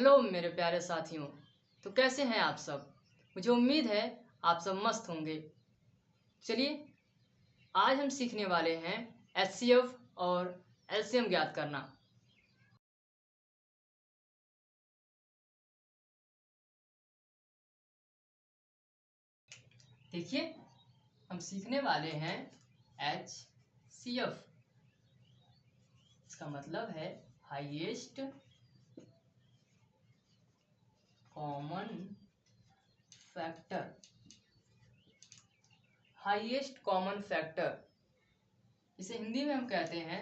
Hello मेरे प्यारे साथियों। तो कैसे हैं आप सब? मुझे उम्मीद है आप सब मस्त होंगे। चलिए, आज हम सीखने वाले हैं एचसीएफ और एलसीएम ज्ञात करना। देखिए, हम सीखने वाले हैं एचसीएफ। इसका मतलब है highest common factor. Highest common factor, इसे हिंदी में हम कहते हैं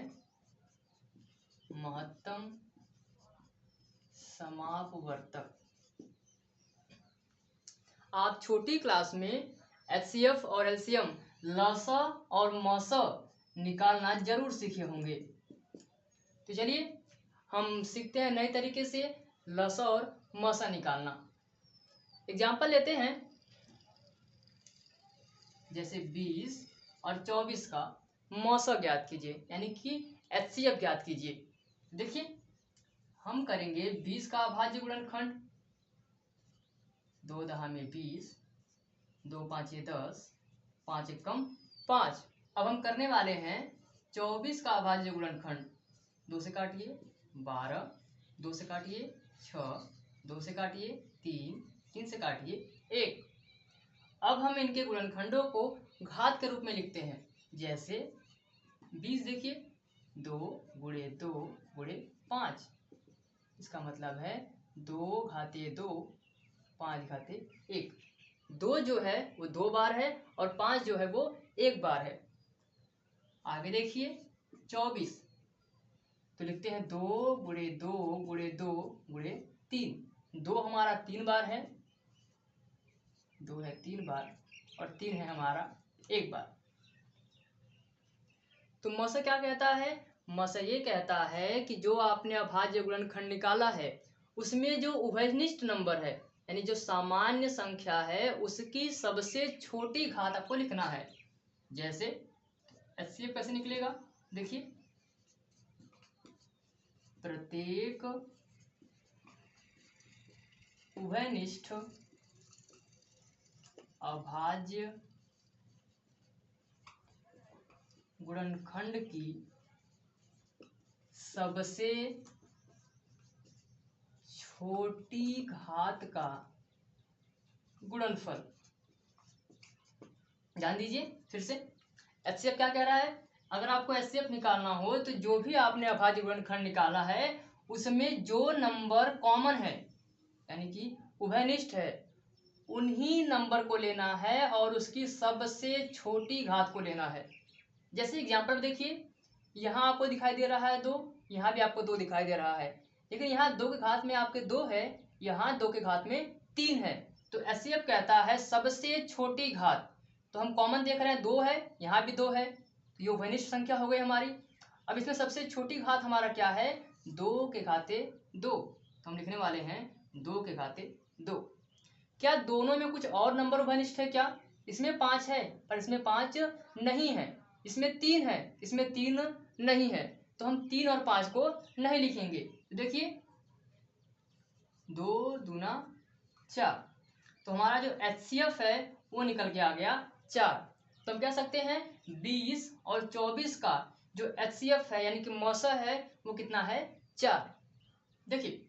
महत्तम समापवर्तक। आप छोटी क्लास में एचसीएफ और एलसीएम लसा और मसा निकालना जरूर सीखे होंगे। तो चलिए हम सीखते हैं नए तरीके से लसा और मसा निकालना। एग्जाम्पल लेते हैं, जैसे 20 और 24 का मौसा ज्ञात कीजिए, यानी कि एचसीएफ ज्ञात कीजिए। देखिए, हम करेंगे 20 का अभाज्य गुणनखंड, 2 दहा में 20, 2 पाँचे 10, 5 एकम 5। अब हम करने वाले हैं 24 का अभाज्य गुणनखंड। 2 से काटिए 12, 2 से काटिए 6, 2 से काटिए 3, 3 से काटिए 1। अब हम इनके गुणनखंडों को घात के रूप में लिखते हैं। जैसे 20 देखिए, 2 गुणे 2 गुणे 5। इसका मतलब है 2 घाते 2, 5 घाते 1। 2 जो है वो 2 बार है और 5 जो है वो 1 बार है। आगे देखिए 24, तो लिखते हैं 2 गुणे 2 गुणे 2 गुणे 3। 2 हमारा 3 बार है, 2 है 3 बार और 3 है हमारा 1 बार। तो मौसा क्या कहता है? मौसा ये कहता है कि जो आपने अभाज्य गुणनखंड निकाला है उसमें जो उभयनिष्ठ नंबर है, यानी जो सामान्य संख्या है, उसकी सबसे छोटी घात आपको लिखना है। जैसे एचसीएफ कैसे निकलेगा? देखिए, प्रत्येक उभयनिष्ठ अभाज्य गुणनखंड की सबसे छोटी घात का गुणनफल। ध्यान दीजिए, फिर से एचसीएफ क्या कह रहा है? अगर आपको एचसीएफ निकालना हो तो जो भी आपने अभाज्य गुणनखंड निकाला है उसमें जो नंबर कॉमन है, यानी कि उभयनिष्ठ है, उन्हीं नंबर को लेना है और उसकी सबसे छोटी घात को लेना है। जैसे एग्जाम्पल देखिए, यहाँ आपको दिखाई दे रहा है 2, यहाँ भी आपको 2 दिखाई दे रहा है, लेकिन यहाँ 2 के घात में आपके 2 है, यहाँ 2 के घात में 3 है। तो एचसीएफ कहता है सबसे छोटी घात। तो हम कॉमन देख रहे हैं 2 है, यहाँ भी 2 है, तो ये उभयनिष्ठ संख्या हो गई हमारी। अब इसमें सबसे छोटी घात हमारा क्या है? 2 के घाते 2। तो हम लिखने वाले हैं 2 के घाते 2। क्या दोनों में कुछ और नंबर उभयनिष्ठ है क्या? इसमें 5 है और इसमें 5 नहीं है। इसमें 3 है, इसमें 3 नहीं है। तो हम 3 और 5 को नहीं लिखेंगे। तो देखिए 2 दूना 4, तो हमारा जो एचसीएफ है वो निकल के आ गया 4। तो हम कह सकते हैं 20 और 24 का जो एचसीएफ है, यानी कि मौसा है, वो कितना है? 4। देखिए,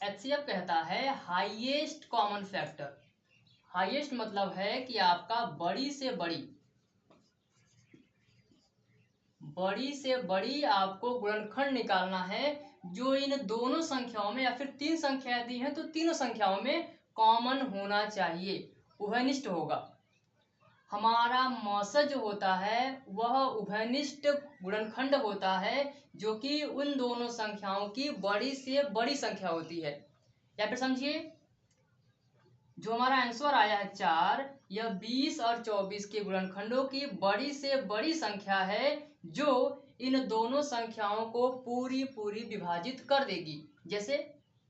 एचसीएफ कहता है हाईएस्ट कॉमन फैक्टर। हाईएस्ट मतलब है कि आपका बड़ी से बड़ी आपको गुणनखंड निकालना है जो इन दोनों संख्याओं में, या फिर 3 संख्याएं दी हैं तो तीनों संख्याओं में कॉमन होना चाहिए, उभयनिष्ठ होगा। हमारा मौसा जो होता है वह उभयनिष्ठ गुणनखंड होता है, जो कि उन दोनों संख्याओं की बड़ी से बड़ी संख्या होती है। या फिर समझिए, जो हमारा आंसर आया है 4, यह 20 और 24 के गुणनखंडों की बड़ी से बड़ी संख्या है, जो इन दोनों संख्याओं को पूरी विभाजित कर देगी। जैसे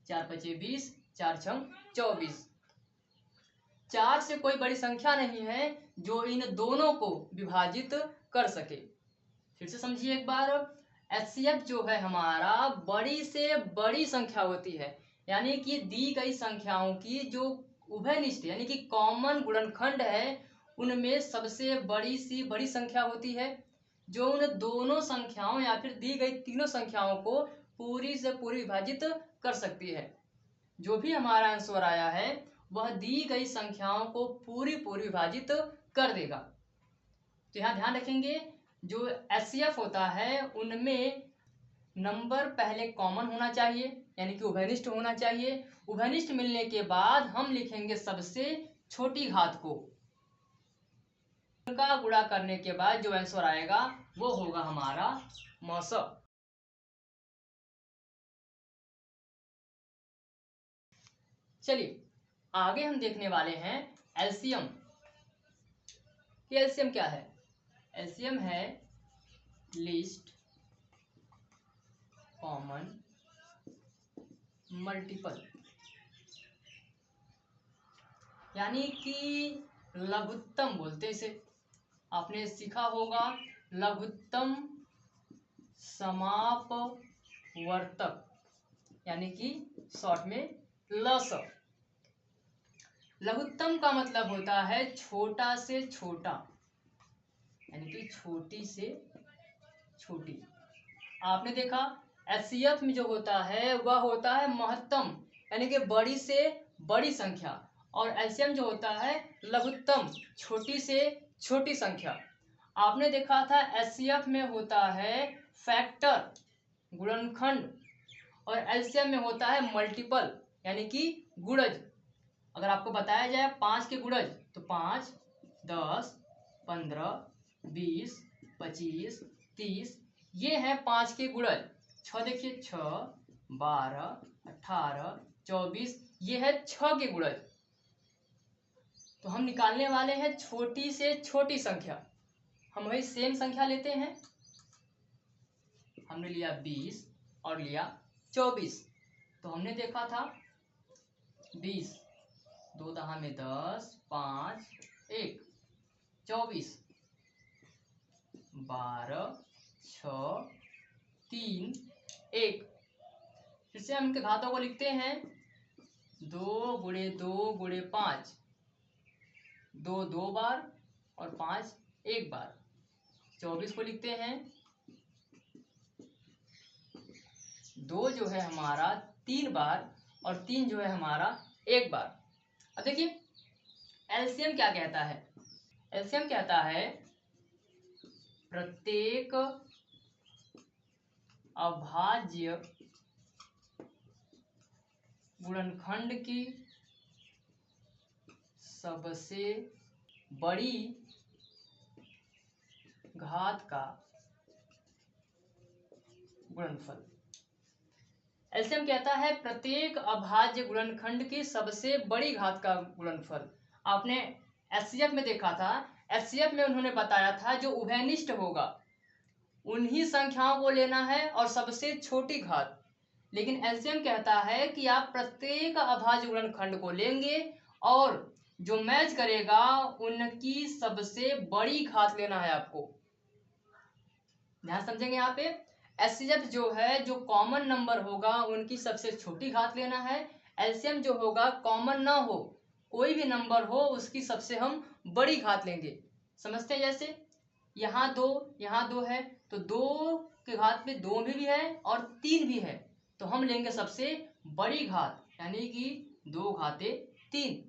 4 पचे 20, 4 छम 24। 4 से कोई बड़ी संख्या नहीं है जो इन दोनों को विभाजित कर सके। फिर से समझिए एक बार, HCF जो है हमारा बड़ी से बड़ी संख्या होती है, यानी कि दी गई संख्याओं की जो उभयनिष्ठ यानी कि कॉमन गुणनखंड है उनमें सबसे बड़ी सी बड़ी संख्या होती है, जो उन दोनों संख्याओं या फिर दी गई तीनों संख्याओं को पूरी से पूरी विभाजित कर सकती है। जो भी हमारा आंसर आया है वह दी गई संख्याओं को पूरी पूरी विभाजित कर देगा। तो यहाँ ध्यान रखेंगे जो HCF होता है उनमें नंबर पहले कॉमन होना चाहिए यानी कि उभयनिष्ठ होना चाहिए। उभयनिष्ठ मिलने के बाद हम लिखेंगे सबसे छोटी घात को, उनका गुणा करने के बाद जो आंसर आएगा वो होगा हमारा मौसा। चलिए आगे हम देखने वाले हैं एलसीएम। एलसीएम क्या है? एलसीएम है लीस्ट कॉमन मल्टीपल, यानी कि लघुत्तम बोलते इसे, आपने सीखा होगा लघुत्तम समापवर्तक यानी कि शॉर्ट में लस। लघुत्तम का मतलब होता है छोटा से छोटा, यानी कि छोटी से छोटी। आपने देखा HCF में जो होता है वह होता है महत्तम यानी कि बड़ी से बड़ी संख्या, और LCM जो होता है लघुत्तम छोटी से छोटी संख्या। आपने देखा था HCF में होता है फैक्टर गुणनखंड और LCM में होता है मल्टीपल यानी कि गुणज। अगर आपको बताया जाए 5 के गुणज तो 5, 10, 15, 20, 25, 30 ये हैं 5 के गुणज। 6 देखिए 6, 12, 18, 24 ये है 6 के गुणज। तो हम निकालने वाले हैं छोटी से छोटी संख्या। हम वही सेम संख्या लेते हैं, हमने लिया 20 और लिया 24। तो हमने देखा था 20, 2 दहा में 10, 5, 1, 24, 12, 6, 3, 1। फिर से हम इनके घातों को लिखते हैं 2 गुणे 2 गुणे 5, 2 2 बार और 5 1 बार। 24 को लिखते हैं 2 जो है हमारा 3 बार और 3 जो है हमारा 1 बार। अब देखिए एलसीएम क्या कहता है? एलसीएम कहता है प्रत्येक अभाज्य गुणनखंड की सबसे बड़ी घात का गुणनफल। एलसीएम कहता है प्रत्येक अभाज्य गुणनखंड की सबसे बड़ी घात का गुणनफल। आपने HCF में देखा था, HCF में उन्होंने बताया था जो उभयनिष्ठ होगा उन्हीं संख्याओं को लेना है और सबसे छोटी घात। लेकिन एलसीएम कहता है कि आप प्रत्येक अभाज्य गुणनखंड को लेंगे और जो मैच करेगा उनकी सबसे बड़ी घात लेना है आपको। ध्यान समझेंगे यहाँ पे HCF जो है जो कॉमन नंबर होगा उनकी सबसे छोटी घात लेना है। LCM जो होगा कॉमन ना हो कोई भी नंबर हो उसकी सबसे हम बड़ी घात लेंगे। समझते हैं? जैसे यहाँ 2 है तो 2 के घात में 2 भी है और 3 भी है, तो हम लेंगे सबसे बड़ी घात यानी कि 2 घाते 3।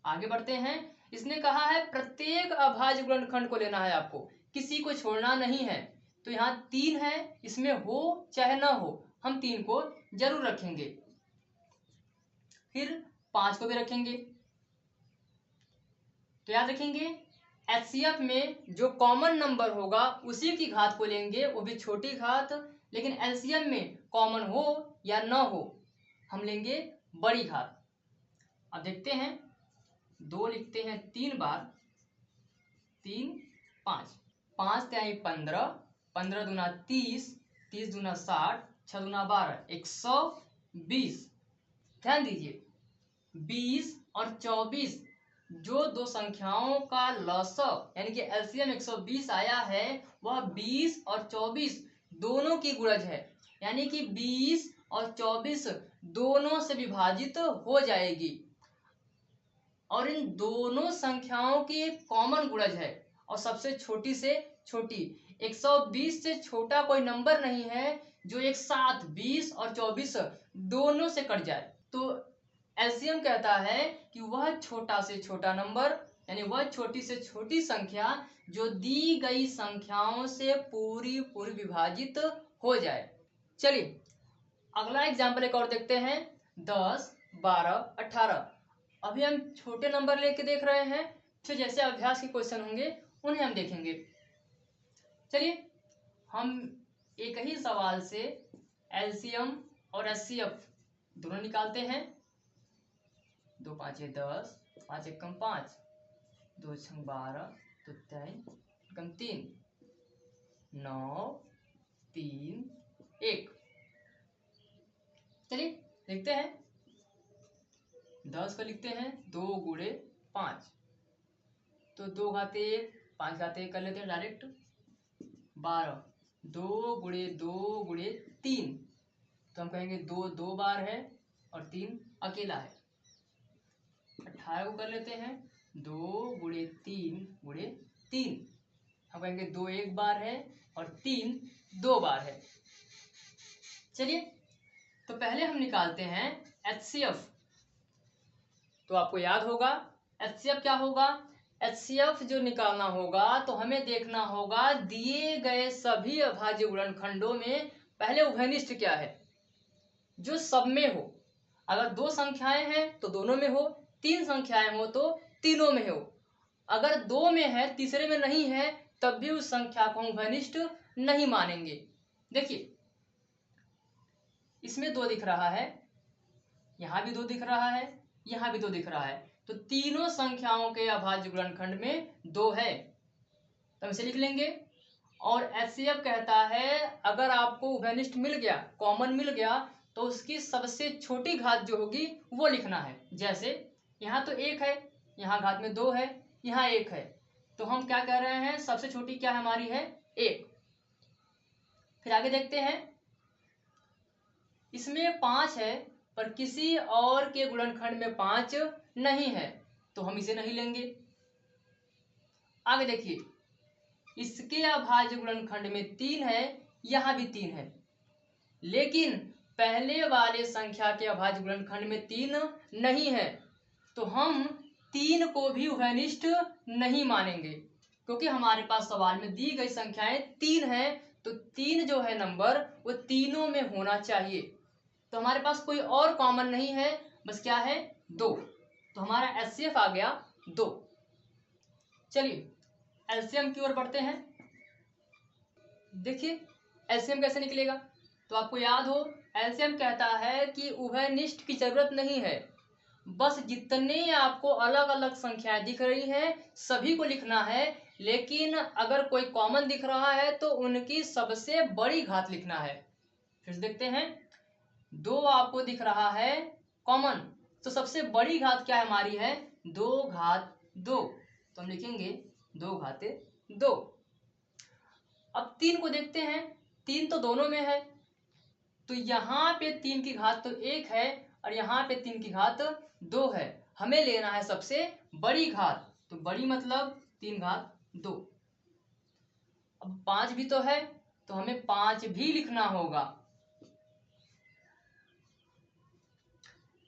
आगे बढ़ते हैं। इसने कहा है प्रत्येक अभाज्य गुणनखंड को लेना है आपको, किसी को छोड़ना नहीं है। तो यहाँ 3 है, इसमें हो चाहे ना हो हम 3 को जरूर रखेंगे। फिर 5 को भी रखेंगे। तो याद रखेंगे HCF में जो कॉमन नंबर होगा उसी की घात को लेंगे, वो भी छोटी घात। लेकिन LCM में कॉमन हो या ना हो हम लेंगे बड़ी घात। अब देखते हैं 2 लिखते हैं 3 बार, 3 5, 5 तिहाई 15, 15 दूना 30, 30 दूना 60, 6 दूना 12, 120। ध्यान दीजिए 20 और 24 जो दो संख्याओं का लसअ यानी कि LCM 120 आया है, वह 20 और 24 दोनों की गुणज है, यानी कि 20 और 24 दोनों से विभाजित हो जाएगी और इन दोनों संख्याओं की एक कॉमन गुणज है और सबसे छोटी से छोटी। 120 से छोटा कोई नंबर नहीं है जो एक साथ 20 और 24 दोनों से कट जाए। तो एलसीएम कहता है कि वह छोटा से छोटा नंबर यानी वह छोटी से छोटी संख्या जो दी गई संख्याओं से पूरी पूरी विभाजित हो जाए। चलिए अगला एग्जाम्पल एक और देखते हैं। 10, 12, 18। अभी हम छोटे नंबर लेके देख रहे हैं, फिर जैसे अभ्यास के क्वेश्चन होंगे उन्हें हम देखेंगे। चलिए हम एक ही सवाल से एलसीएम और एचसीएफ दोनों निकालते हैं। 2 5 10, 5 1 5, 2 6 12, 2 3 3, 9 3 1। चलिए लिखते हैं। 10 को लिखते हैं 2 गुणे 5, तो 2 घाते 1, 5 घाते 1 कर लेते हैं डायरेक्ट। 12, 2 गुणे 2 गुणे 3, तो हम कहेंगे 2 2 बार है और 3 अकेला है। 18 को कर लेते हैं 2 गुणे 3 गुणे 3, हम कहेंगे 2 1 बार है और 3 2 बार है। चलिए तो पहले हम निकालते हैं एचसीएफ। तो आपको याद होगा एचसीएफ क्या होगा। एचसीएफ जो निकालना होगा तो हमें देखना होगा दिए गए सभी अभाज्य गुणनखंडों में पहले उभयनिष्ठ क्या है जो सब में हो। अगर 2 संख्याएं हैं तो दोनों में हो, 3 संख्याएं हो तो तीनों में हो। अगर 2 में है तीसरे में नहीं है तब भी उस संख्या को हम उभयनिष्ठ नहीं मानेंगे। देखिए इसमें 2 दिख रहा है, यहाँ भी 2 दिख रहा है, यहाँ भी 2 दिख रहा है, तो तीनों संख्याओं के अभाज्य गुणनखंड में 2 है, तो हम इसे लिख लेंगे। और एचसीएफ कहता है अगर आपको उभयनिष्ठ मिल गया, कॉमन मिल गया, तो उसकी सबसे छोटी घात जो होगी वो लिखना है। जैसे यहाँ तो 1 है, यहाँ घात में 2 है, यहाँ 1 है, तो हम क्या कह रहे हैं सबसे छोटी क्या हमारी है 1। फिर आगे देखते हैं, इसमें 5 है पर किसी और के गुणनखंड में 5 नहीं है, तो हम इसे नहीं लेंगे। आगे देखिए इसके अभाज्य गुणनखंड में 3 है, यहाँ भी 3 है, लेकिन पहले वाले संख्या के अभाज्य गुणनखंड में 3 नहीं है, तो हम 3 को भी उभयनिष्ठ नहीं मानेंगे क्योंकि हमारे पास सवाल में दी गई संख्याएं 3 है, तो 3 जो है नंबर वो तीनों में होना चाहिए। तो हमारे पास कोई और कॉमन नहीं है, बस क्या है 2, तो हमारा एचसीएफ आ गया 2। चलिए एलसीएम की ओर बढ़ते हैं। देखिए एलसीएम कैसे निकलेगा, तो आपको याद हो एलसीएम कहता है कि उभयनिष्ठ की जरूरत नहीं है, बस जितने आपको अलग अलग संख्याएं दिख रही हैं सभी को लिखना है, लेकिन अगर कोई कॉमन दिख रहा है तो उनकी सबसे बड़ी घात लिखना है। फिर देखते हैं 2 आपको दिख रहा है कॉमन, तो सबसे बड़ी घात क्या हमारी है 2 घात 2, तो हम लिखेंगे 2 घाते 2। अब 3 को देखते हैं, 3 तो दोनों में है, तो यहाँ पे 3 की घात तो 1 है और यहाँ पे 3 की घात 2 है, हमें लेना है सबसे बड़ी घात, तो बड़ी मतलब 3 घात 2। अब 5 भी तो है, तो हमें 5 भी लिखना होगा।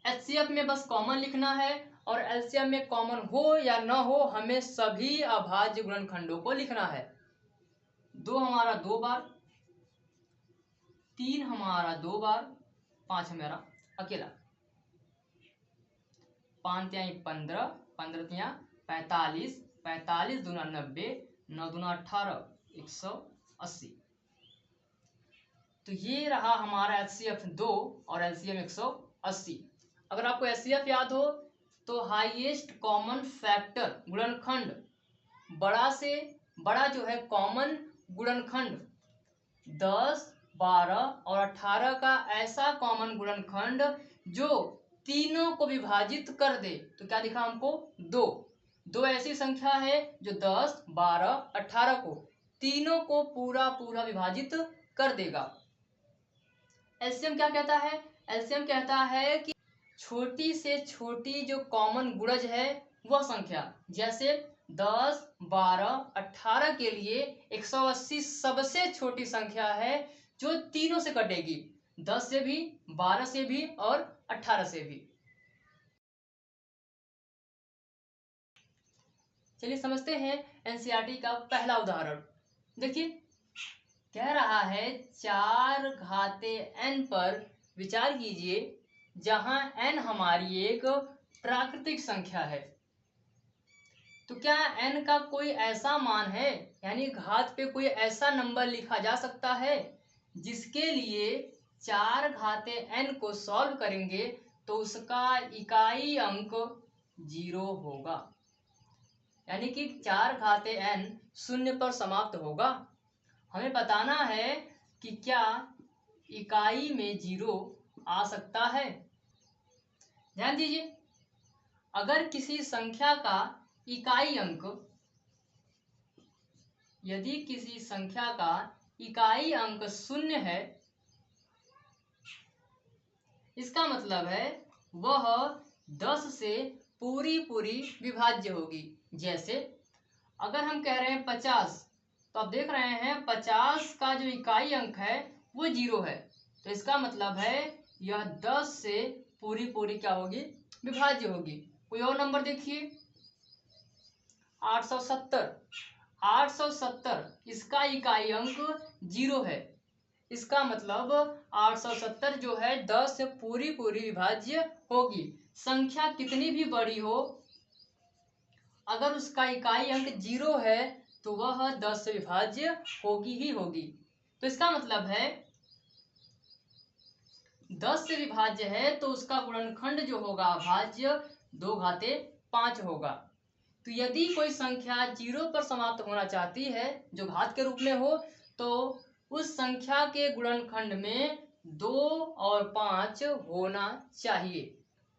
एचसीएफ में बस कॉमन लिखना है और एलसीएम में कॉमन हो या न हो हमें सभी अभाज्य गुणनखंडों को लिखना है। 2 हमारा 2 बार, 3 हमारा 2 बार, 5 हमारा अकेला। 5 तिहाई 15, 15 तिहाई 45, 45 दूना 90, 9 दूना 18, 180। तो ये रहा हमारा एचसीएफ 2 और एलसीएम 180। अगर आपको एचसीएफ याद हो तो हाईएस्ट कॉमन फैक्टर गुणनखंड, बड़ा से बड़ा जो है कॉमन गुणनखंड 10, 12 और 18 का ऐसा कॉमन गुणनखंड जो तीनों को विभाजित कर दे, तो क्या दिखा हमको 2 ऐसी संख्या है जो 10, 12, 18 को तीनों को पूरा पूरा विभाजित कर देगा। एलसीएम क्या कहता है? एलसीएम कहता है कि छोटी से छोटी जो कॉमन गुणज है वह संख्या, जैसे 10, 12, 18 के लिए 180 सबसे छोटी संख्या है जो तीनों से कटेगी, 10 से भी, 12 से भी और 18 से भी। चलिए समझते हैं एनसीईआरटी का पहला उदाहरण। देखिए कह रहा है 4 घाते n पर विचार कीजिए, जहां n हमारी एक प्राकृतिक संख्या है। तो क्या n का कोई ऐसा मान है, यानी घात पे कोई ऐसा नंबर लिखा जा सकता है जिसके लिए 4 घाते n को सॉल्व करेंगे तो उसका इकाई अंक 0 होगा, यानी कि 4 घाते n शून्य पर समाप्त होगा। हमें बताना है कि क्या इकाई में 0 आ सकता है। ध्यान दीजिए, अगर किसी संख्या का इकाई अंक, यदि किसी संख्या का इकाई अंक 0 है, इसका मतलब है वह 10 से पूरी विभाज्य होगी। जैसे अगर हम कह रहे हैं 50, तो आप देख रहे हैं 50 का जो इकाई अंक है वो 0 है, तो इसका मतलब है यह 10 से पूरी क्या होगी, विभाज्य होगी। कोई और नंबर देखिए, 870, 870 इसका इकाई अंक 0 है, इसका मतलब 870 जो है 10 से पूरी विभाज्य होगी। संख्या कितनी भी बड़ी हो, अगर उसका इकाई अंक 0 है तो वह 10 से विभाज्य होगी ही होगी। तो इसका मतलब है 10 से विभाज्य है तो उसका गुणनखंड जो होगा अभाज्य 2 घाते 5 होगा। तो यदि कोई संख्या 0 पर समाप्त होना चाहती है जो घात के रूप में हो, तो उस संख्या के गुणनखंड में 2 और 5 होना चाहिए।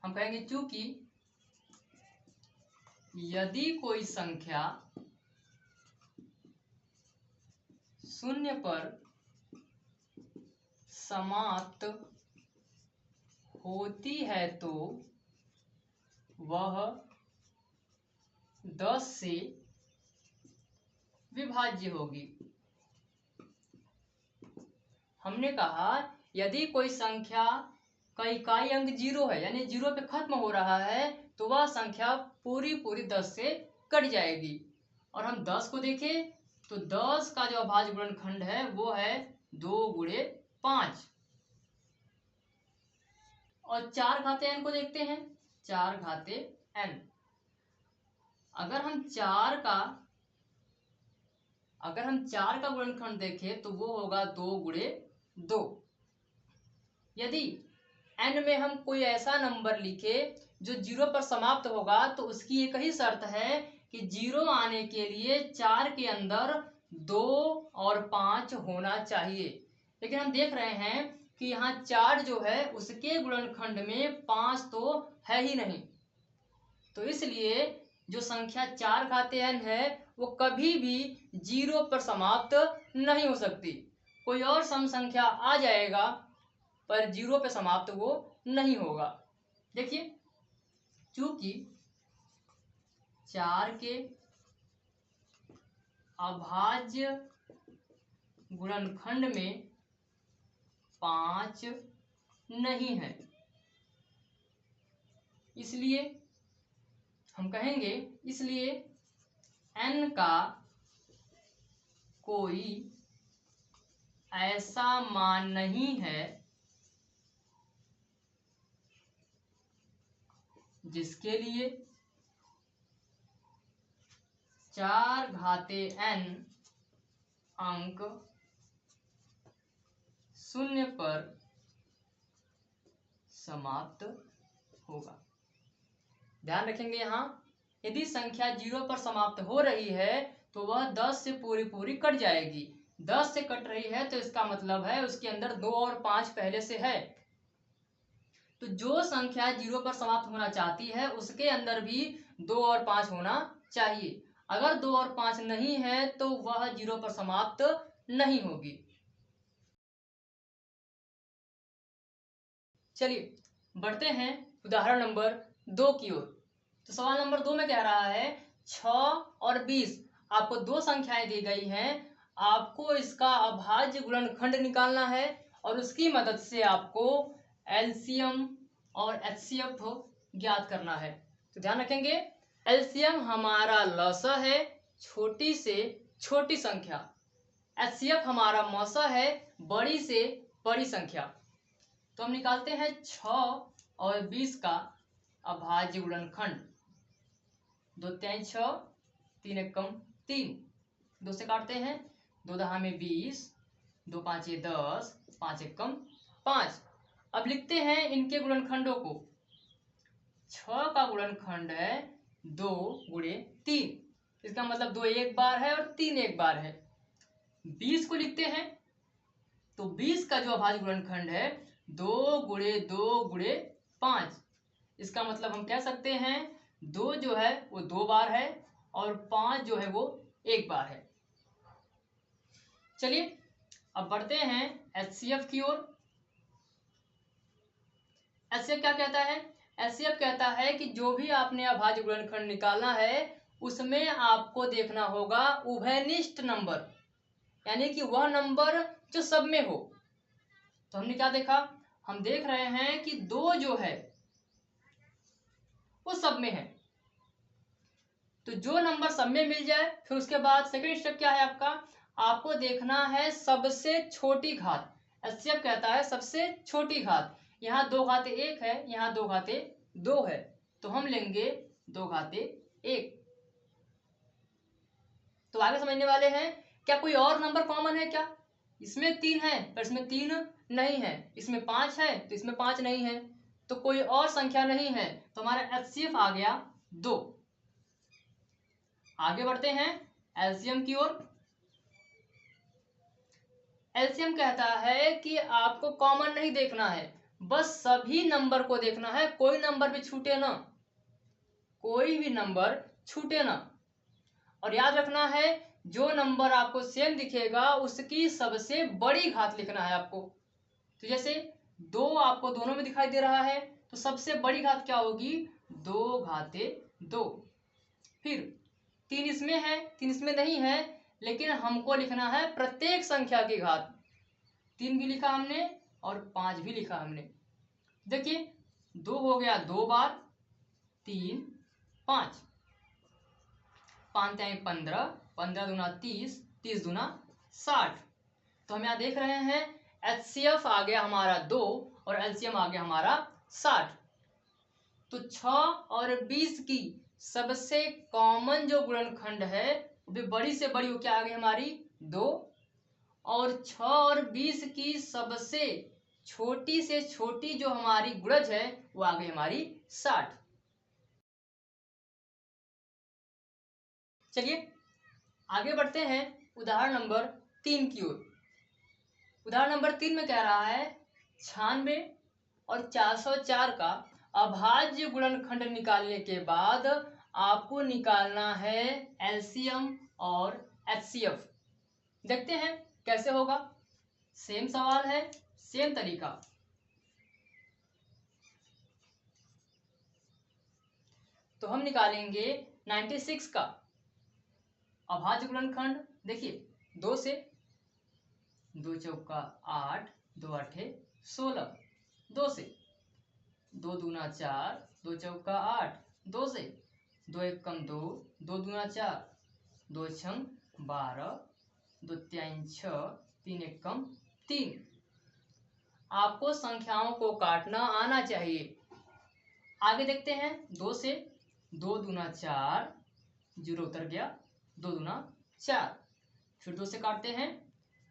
हम कहेंगे चूंकि यदि कोई संख्या 0 पर समाप्त होती है तो वह 10 से विभाज्य होगी। हमने कहा यदि कोई संख्या का इकाई अंक 0 है, यानी 0 पे खत्म हो रहा है, तो वह संख्या पूरी 10 से कट जाएगी। और हम 10 को देखें तो 10 का जो अभाज्य गुणनखंड है वो है 2 गुणे 5। और 4 घाते n को देखते हैं, 4 घाते n, अगर हम 4 का गुणनखंड देखें तो वो होगा 2 गुणे 2। यदि n में हम कोई ऐसा नंबर लिखे जो 0 पर समाप्त होगा तो उसकी एक ही शर्त है कि 0 आने के लिए 4 के अंदर 2 और 5 होना चाहिए। लेकिन हम देख रहे हैं कि यहाँ 4 जो है उसके गुणनखंड में 5 तो है ही नहीं, तो इसलिए जो संख्या 4 घाते n है वो कभी भी 0 पर समाप्त नहीं हो सकती। कोई और सम संख्या आ जाएगा पर 0 पे समाप्त वो नहीं होगा। देखिए चूंकि 4 के अभाज्य गुणनखंड में 5 नहीं है, इसलिए हम कहेंगे इसलिए n का कोई ऐसा मान नहीं है जिसके लिए 4 घाते n अंक 0 पर समाप्त होगा। ध्यान रखेंगे यहाँ यदि संख्या 0 पर समाप्त हो रही है तो वह 10 से पूरी कट जाएगी। 10 से कट रही है तो इसका मतलब है उसके अंदर 2 और 5 पहले से है। तो जो संख्या 0 पर समाप्त होना चाहती है उसके अंदर भी 2 और 5 होना चाहिए। अगर 2 और 5 नहीं है तो वह 0 पर समाप्त नहीं होगी। चलिए बढ़ते हैं उदाहरण नंबर 2 की ओर। तो सवाल नंबर 2 में कह रहा है 6 और 20 आपको दो संख्याएं दी गई हैं, आपको इसका अभाज्य गुणनखंड निकालना है और उसकी मदद से आपको एलसीएम और एचसीएफ ज्ञात करना है। तो ध्यान रखेंगे, एलसीएम हमारा लसा है छोटी से छोटी संख्या, एचसीएफ हमारा मौसा है बड़ी से बड़ी संख्या। तो हम निकालते हैं 6 और 20 का अभाज्य गुणनखंड। 2 तिहाई 6, 3 एकम 3, 2 से काटते हैं, 2 दहा में 20, 2 पाँचे 10, 5 एकम 5। अब लिखते हैं इनके गुणनखंडों को। 6 का गुणनखंड है 2 गुणे 3, इसका मतलब 2 एक बार है और 3 एक बार है। 20 को लिखते हैं तो 20 का जो अभाज्य गुणनखंड है 2 गुणे 2 गुणे 5, इसका मतलब हम कह सकते हैं 2 जो है वो 2 बार है और 5 जो है वो एक बार है। चलिए अब बढ़ते हैं एचसीएफ की ओर। एचसीएफ क्या कहता है? एचसीएफ कहता है कि जो भी आपने अभाज्य गुणनखंड निकालना है उसमें आपको देखना होगा उभयनिष्ठ नंबर, यानी कि वह नंबर जो सब में हो। तो हमने क्या देखा? हम देख रहे हैं कि 2 जो है वो सब में है, तो जो नंबर सब में मिल जाए फिर उसके बाद सेकंड स्टेप क्या है आपका? आपको देखना है सबसे छोटी घात। एचसीएफ कहता है सबसे छोटी घात। यहाँ 2 घाते 1 है, यहाँ 2 घाते 2 है, तो हम लेंगे 2 घाते 1। तो आगे समझने वाले हैं, क्या कोई और नंबर कॉमन है क्या? इसमें 3 है पर इसमें 3 नहीं है, इसमें 5 है तो इसमें 5 नहीं है, तो कोई और संख्या नहीं है, तो हमारा एचसीएफ आ गया 2। आगे बढ़ते हैं एलसीएम की ओर। एलसीएम कहता है कि आपको कॉमन नहीं देखना है, बस सभी नंबर को देखना है, कोई नंबर भी छूटे ना, कोई भी नंबर छूटे ना। और याद रखना है जो नंबर आपको सेम दिखेगा उसकी सबसे बड़ी घात लिखना है आपको। तो जैसे 2 आपको दोनों में दिखाई दे रहा है तो सबसे बड़ी घात क्या होगी? 2 घाते 2। फिर 3 इसमें है, 3 इसमें नहीं है, लेकिन हमको लिखना है प्रत्येक संख्या की घात। 3 भी लिखा हमने और 5 भी लिखा हमने। देखिए 2 हो गया 2 बार, 3 5, 5 तिहाई 15, 15 दूना 30, 30 दूना 60। तो हम यहाँ देख रहे हैं एचसीएफ आ गया हमारा 2 और एलसीएम आ गया हमारा 60। तो 6 और 20 की सबसे कॉमन जो गुणनखंड है वो भी बड़ी से बड़ी वो क्या आ गई हमारी 2, और 6 और 20 की सबसे छोटी से छोटी जो हमारी गुणज है वो आ गई हमारी 60। चलिए आगे बढ़ते हैं उदाहरण नंबर 3 की ओर। उदाहरण नंबर 3 में कह रहा है 96 और 404 का अभाज्य गुणनखंड निकालने के बाद आपको निकालना है एलसीएम और एचसीएफ। देखते हैं कैसे होगा। सेम सवाल है, सेम तरीका। तो हम निकालेंगे 96 का अभाज्य गुणनखंड। देखिए 2 से, 2 चौका 8, 2 आठे 16, 2 से, 2 दूना 4, 2 चौका 8, 2 से, 2 एकम 2, 2 दूना 4, 2 छंग 12, 2 तिहाई 6, 3 एकम 3। आपको संख्याओं को काटना आना चाहिए। आगे देखते हैं 2 से, 2 दूना 4, 0 उतर गया, 2 दूना 4। फिर 2 से काटते हैं,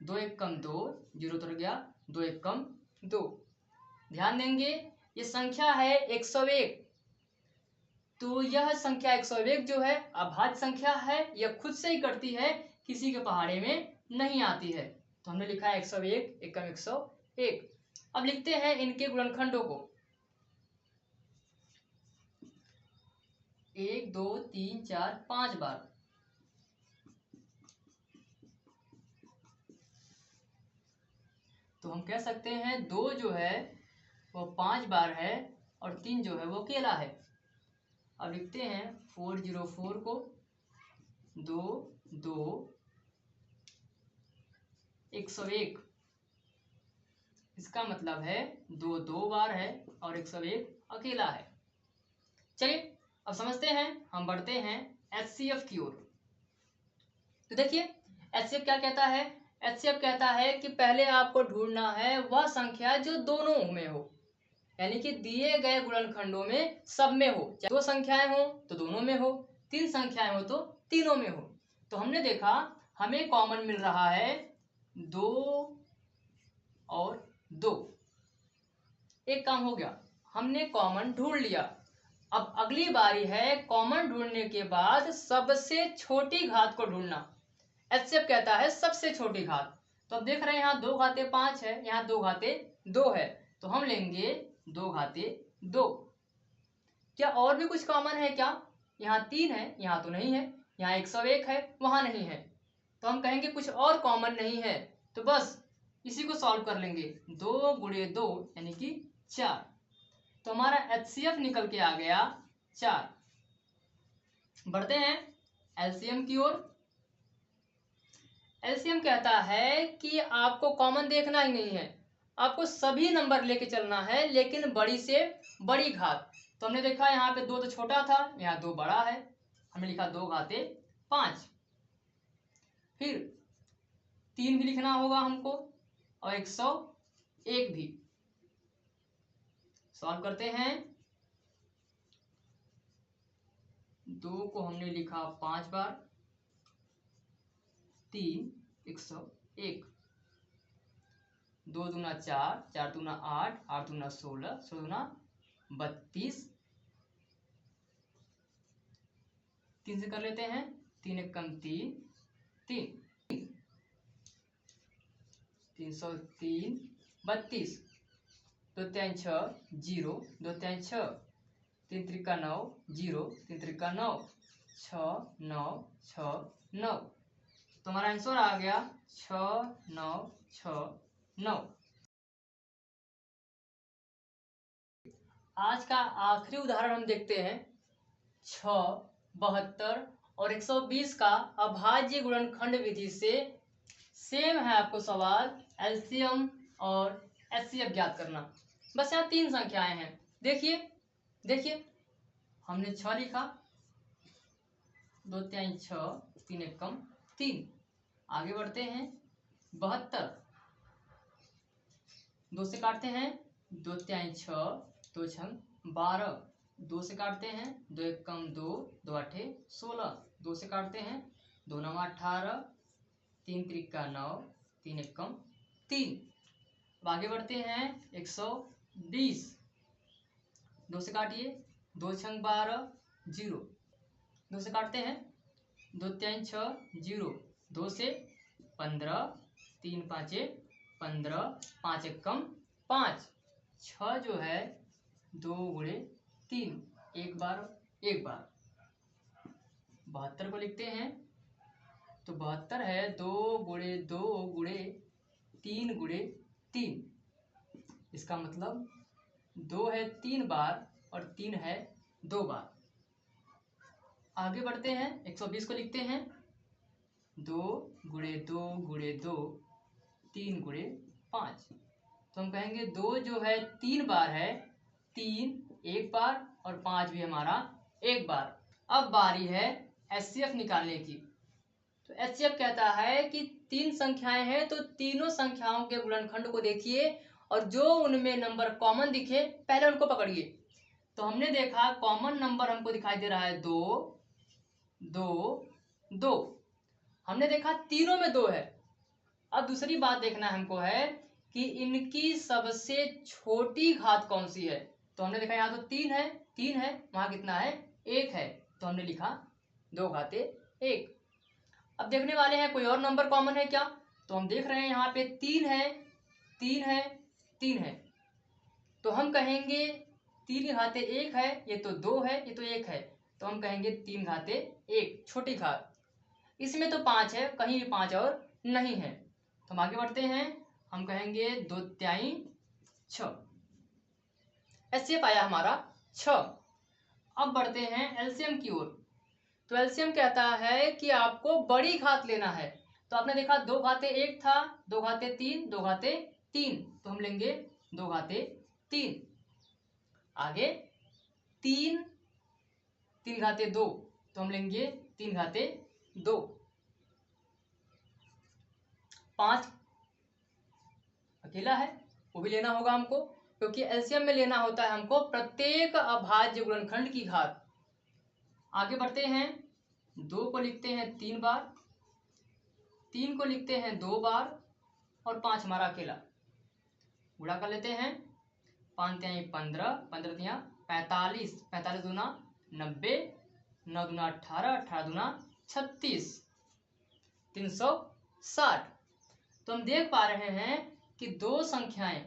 2 एकम 2, 0 उतर गया, 2 एकम 2। ध्यान देंगे ये संख्या है 101, तो यह संख्या 101 जो है अभाज्य संख्या है, यह खुद से ही कटती है, किसी के पहाड़े में नहीं आती है। तो हमने लिखा है 101 एकम 101। अब लिखते हैं इनके गुणनखंडों को। 1 2 3 4 5 बार। तो हम कह सकते हैं 2 जो है वो 5 बार है और 3 जो है वो अकेला है। अब लिखते हैं 404 को 2 2 101। इसका मतलब है 2 2 बार है और 101 अकेला है। चलिए अब समझते हैं, हम बढ़ते हैं HCF की ओर। तो देखिए HCF क्या कहता है। HCF कहता है कि पहले आपको ढूंढना है वह संख्या जो दोनों में हो, यानी कि दिए गए गुणनखंडों में सब में हो। चाहे 2 संख्याएं हो तो दोनों में हो, 3 संख्याएं हो तो तीनों में हो। तो हमने देखा हमें कॉमन मिल रहा है 2 और 2। एक काम हो गया, हमने कॉमन ढूंढ लिया। अब अगली बारी है कॉमन ढूंढने के बाद सबसे छोटी घात को ढूंढना। HCF कहता है सबसे छोटी घात। तो अब देख रहे हैं यहाँ 2 घाते 5 है, यहाँ 2 घाते 2 है, तो हम लेंगे 2 घाते 2। क्या और भी कुछ कॉमन है क्या? यहाँ 3 है, यहाँ तो नहीं है, यहाँ 101 है, वहां नहीं है, तो हम कहेंगे कुछ और कॉमन नहीं है, तो बस इसी को सॉल्व कर लेंगे। 2 गुणे 2 यानी कि 4। तो हमारा HCF निकल के आ गया 4। बढ़ते हैं LCM की ओर। LCM कहता है कि आपको कॉमन देखना ही नहीं है, आपको सभी नंबर लेके चलना है, लेकिन बड़ी से बड़ी घात। तो हमने देखा यहाँ पे 2 तो छोटा था, यहाँ 2 बड़ा है, हमने लिखा 2 घाते 5। फिर 3 भी लिखना होगा हमको और 101 भी। सॉल्व करते हैं। 2 को हमने लिखा 5 बार, 3 101, 2 दूना 4, 4 दूना 8, 8 दूना 16, 16 दूना 32। 3 से कर लेते हैं, 3 एक कम 3, 3 303 32। 2 3 6 0, 2 3 6, 3 त्रिका 9 0, 3 त्रिका 9 6 9 6 9। तो हमारा आंसर आ गया 6 9 6 9। आज का आखिरी उदाहरण हम देखते हैं 6, 72 और 120 का अभाज्य गुणनखंड विधि से। सेम है आपको सवाल, LCM और HCF ज्ञात करना। बस यहाँ 3 संख्याएं हैं। देखिए देखिए हमने 6 लिखा, 2 3 6, 3 एक कम 3। आगे बढ़ते हैं 72, 2 से काटते हैं, 2 3 6, 2 6 12। 2 से काटते हैं, 2 एक कम 2, 2 8 16। 2 से काटते हैं, 2 9 18, 3 त्रिका 9, 3 एक कम 3। अब आगे बढ़ते हैं 120। 2 से काटिए, 2 6 12 0। 2 से काटते हैं, 2 3 6 0। 2 से 15, 3 5 15, 5 एक कम 5। 6 जो है 2 गुणे 3, एक बार 72 को लिखते हैं। तो 72 है 2 गुणे 2 गुणे 3 गुणे 3। इसका मतलब 2 है 3 बार और 3 है 2 बार। आगे बढ़ते हैं 120 को लिखते हैं 2 गुणे 2 गुणे 2 3 गुणे 5। तो हम कहेंगे 2 जो है 3 बार है, 3 एक बार और 5 भी हमारा एक बार। अब बारी है HCF निकालने की। तो HCF कहता है कि 3 संख्याएं हैं, तो तीनों संख्याओं के गुणनखंड को देखिए और जो उनमें नंबर कॉमन दिखे पहले उनको पकड़िए। तो हमने देखा कॉमन नंबर हमको दिखाई दे रहा है 2 2 2। हमने देखा तीनों में 2 है। अब दूसरी बात देखना हमको है कि इनकी सबसे छोटी घात कौन सी है। तो हमने देखा यहाँ तो 3 है, 3 है, वहां कितना है 1 है, तो हमने लिखा 2 घाते 1। अब देखने वाले हैं कोई और नंबर कॉमन है क्या। तो हम देख रहे हैं यहाँ पे 3 है, 3 है, 3 है, तो हम कहेंगे 3 घाते 1 है, ये तो 2 है, ये तो 1 है, तो हम कहेंगे 3 घाते 1 छोटी घात। इसमें तो 5 है, कहीं भी 5 और नहीं है, तो हम आगे बढ़ते हैं। हम कहेंगे 2 तिहाई 6। HCF आया हमारा 6। अब बढ़ते हैं एलसीएम की ओर। तो एलसीएम कहता है कि आपको बड़ी घात लेना है। तो आपने देखा 2 घाते 1 था, 2 घाते 3, 2 घाते 3, तो हम लेंगे 2 घाते 3। आगे 3, 3 घाते 2, तो हम लेंगे 3 घाते 2। 5 अकेला है, वो भी लेना होगा हमको, क्योंकि एलसीएम में लेना होता है हमको प्रत्येक अभाज्य गुणनखंड की घात। आगे बढ़ते हैं, 2 को लिखते हैं 3 बार, 3 को लिखते हैं 2 बार, और 5 हमारा अकेला। गुणा कर लेते हैं, 5 तिहाई 15, 15 तिहाई 45, 45 दूना 90, 9 दूना 18, 18 दूना 36, 360। तो हम देख पा रहे हैं कि 2 संख्याएं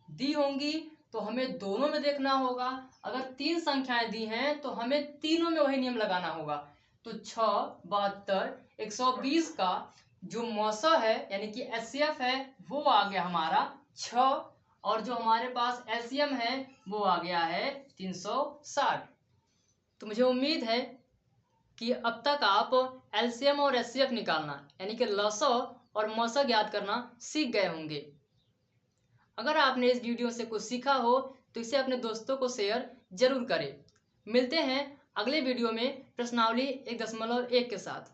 दी होंगी तो हमें दोनों में देखना होगा। अगर 3 संख्याएं दी हैं तो हमें तीनों में वही नियम लगाना होगा। तो 6, 72, 120 का जो मौसा है यानी कि HCF है वो आ गया हमारा 6, और जो हमारे पास LCM है वो आ गया है 360। तो मुझे उम्मीद है कि अब तक आप LCM और HCF निकालना यानी कि लसअ और मौसा ज्ञात करना सीख गए होंगे। अगर आपने इस वीडियो से कुछ सीखा हो तो इसे अपने दोस्तों को शेयर जरूर करें। मिलते हैं अगले वीडियो में प्रश्नावली 1.1 के साथ।